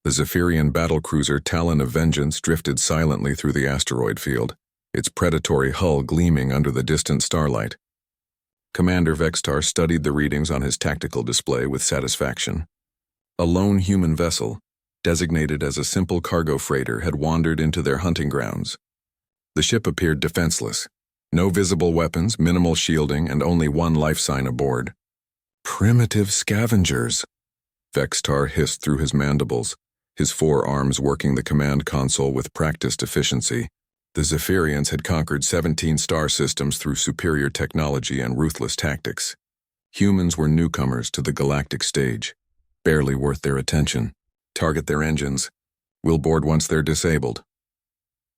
The Zephyrian battlecruiser Talon of Vengeance drifted silently through the asteroid field, its predatory hull gleaming under the distant starlight. Commander Vextar studied the readings on his tactical display with satisfaction. A lone human vessel, designated as a simple cargo freighter, had wandered into their hunting grounds. The ship appeared defenseless. No visible weapons, minimal shielding, and only one life sign aboard. Primitive scavengers, Vextar hissed through his mandibles, his forearms working the command console with practiced efficiency. The Zephyrians had conquered 17 star systems through superior technology and ruthless tactics. Humans were newcomers to the galactic stage, barely worth their attention. Target their engines. We'll board once they're disabled.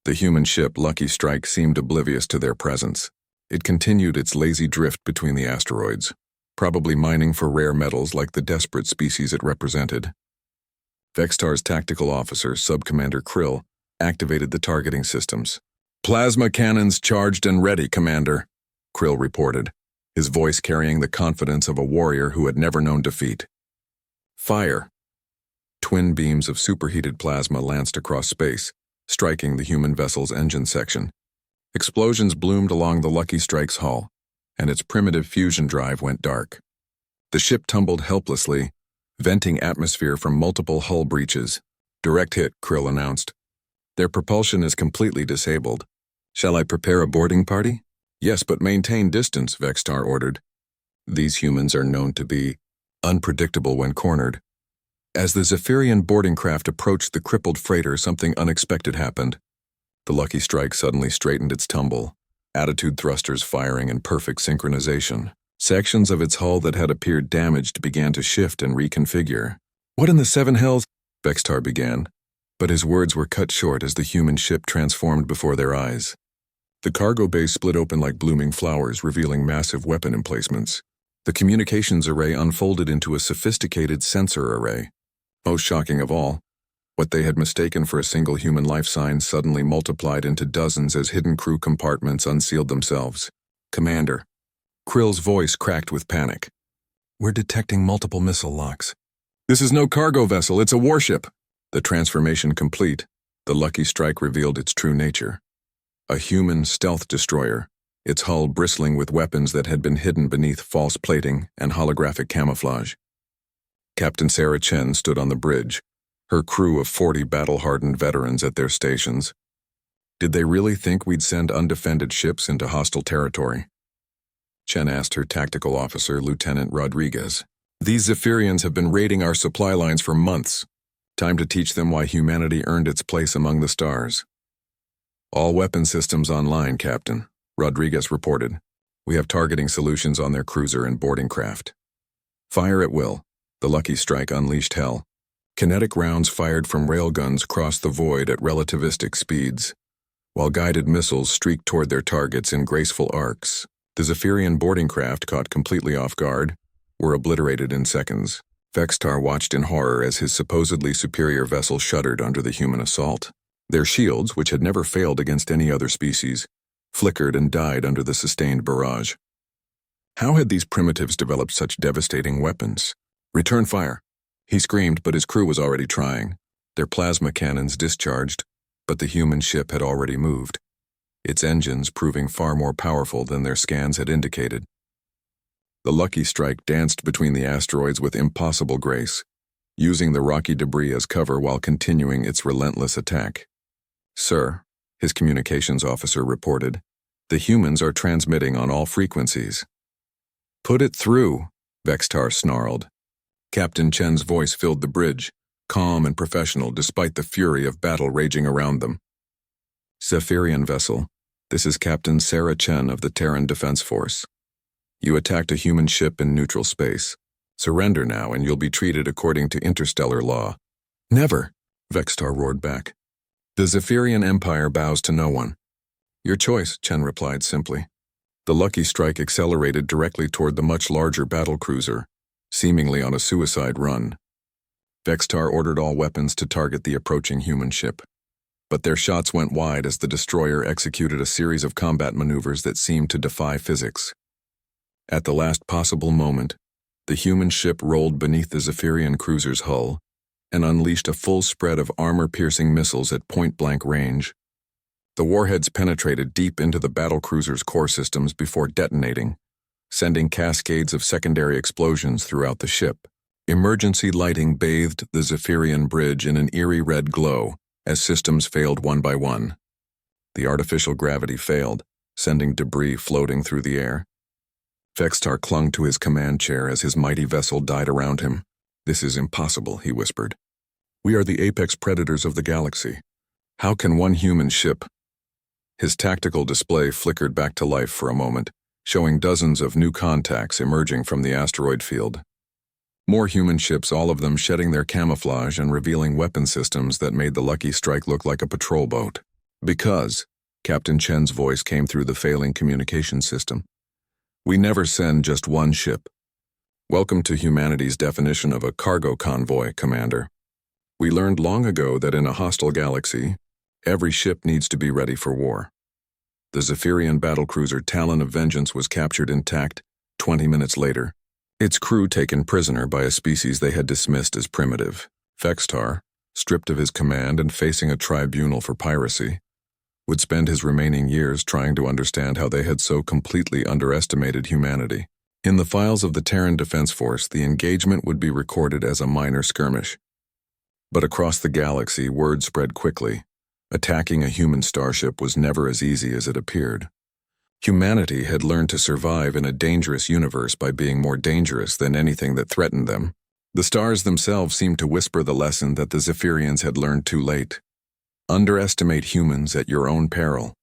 The human ship Lucky Strike seemed oblivious to their presence. It continued its lazy drift between the asteroids, probably mining for rare metals like the desperate species it represented. Vextar's tactical officer, Subcommander Krill, activated the targeting systems. "Plasma cannons charged and ready, Commander," Krill reported, his voice carrying the confidence of a warrior who had never known defeat. "Fire." Twin beams of superheated plasma lanced across space, striking the human vessel's engine section. Explosions bloomed along the Lucky Strike's hull, and its primitive fusion drive went dark. The ship tumbled helplessly, venting atmosphere from multiple hull breaches. "Direct hit," Krill announced. "Their propulsion is completely disabled. Shall I prepare a boarding party?" "Yes, but maintain distance," Vextar ordered. These humans are known to be unpredictable when cornered. As the Zephyrian boarding craft approached the crippled freighter, something unexpected happened. The Lucky Strike suddenly straightened its tumble, attitude thrusters firing in perfect synchronization. Sections of its hull that had appeared damaged began to shift and reconfigure. "What in the seven hells?" Vextar began, but his words were cut short as the human ship transformed before their eyes. The cargo bay split open like blooming flowers, revealing massive weapon emplacements. The communications array unfolded into a sophisticated sensor array. Most shocking of all, what they had mistaken for a single human life sign suddenly multiplied into dozens as hidden crew compartments unsealed themselves. "Commander." Krill's voice cracked with panic. "We're detecting multiple missile locks." "This is no cargo vessel, it's a warship." The transformation complete, the Lucky Strike revealed its true nature. A human stealth destroyer, its hull bristling with weapons that had been hidden beneath false plating and holographic camouflage. Captain Sarah Chen stood on the bridge, her crew of 40 battle-hardened veterans at their stations. Did they really think we'd send undefended ships into hostile territory? Chen asked her tactical officer, Lieutenant Rodriguez. "These Zephyrians have been raiding our supply lines for months. Time to teach them why humanity earned its place among the stars." "All weapon systems online, Captain," Rodriguez reported. "We have targeting solutions on their cruiser and boarding craft." Fire at will. The Lucky Strike unleashed hell. Kinetic rounds fired from railguns crossed the void at relativistic speeds, while guided missiles streaked toward their targets in graceful arcs. The Zephyrian boarding craft, caught completely off guard, were obliterated in seconds. Vextar watched in horror as his supposedly superior vessel shuddered under the human assault. Their shields, which had never failed against any other species, flickered and died under the sustained barrage. How had these primitives developed such devastating weapons? "Return fire!" He screamed, but his crew was already trying. Their plasma cannons discharged, but the human ship had already moved, its engines proving far more powerful than their scans had indicated. The Lucky Strike danced between the asteroids with impossible grace, using the rocky debris as cover while continuing its relentless attack. "Sir," his communications officer reported, "the humans are transmitting on all frequencies." "Put it through," Vextar snarled. Captain Chen's voice filled the bridge, calm and professional despite the fury of battle raging around them. "Zephyrian vessel, this is Captain Sarah Chen of the Terran Defense Force. You attacked a human ship in neutral space. Surrender now and you'll be treated according to interstellar law." "Never," Vextar roared back. "The Zephyrian Empire bows to no one." "Your choice," Chen replied simply. The Lucky Strike accelerated directly toward the much larger battlecruiser, seemingly on a suicide run. Vextar ordered all weapons to target the approaching human ship, but their shots went wide as the destroyer executed a series of combat maneuvers that seemed to defy physics. At the last possible moment, the human ship rolled beneath the Zephyrian cruiser's hull, and unleashed a full spread of armor-piercing missiles at point-blank range. The warheads penetrated deep into the battlecruiser's core systems before detonating, sending cascades of secondary explosions throughout the ship. Emergency lighting bathed the Zephyrian bridge in an eerie red glow as systems failed one by one. The artificial gravity failed, sending debris floating through the air. Vextar clung to his command chair as his mighty vessel died around him. "This is impossible," he whispered. "We are the apex predators of the galaxy. How can one human ship—" His tactical display flickered back to life for a moment, showing dozens of new contacts emerging from the asteroid field. More human ships, all of them shedding their camouflage and revealing weapon systems that made the Lucky Strike look like a patrol boat. "Because," Captain Chen's voice came through the failing communication system, "we never send just one ship. Welcome to humanity's definition of a cargo convoy, Commander. We learned long ago that in a hostile galaxy, every ship needs to be ready for war." The Zephyrian battlecruiser Talon of Vengeance was captured intact 20 minutes later, its crew taken prisoner by a species they had dismissed as primitive. Vextar, stripped of his command and facing a tribunal for piracy, would spend his remaining years trying to understand how they had so completely underestimated humanity. In the files of the Terran Defense Force, the engagement would be recorded as a minor skirmish. But across the galaxy, word spread quickly. Attacking a human starship was never as easy as it appeared. Humanity had learned to survive in a dangerous universe by being more dangerous than anything that threatened them. The stars themselves seemed to whisper the lesson that the Zephyrians had learned too late. Underestimate humans at your own peril.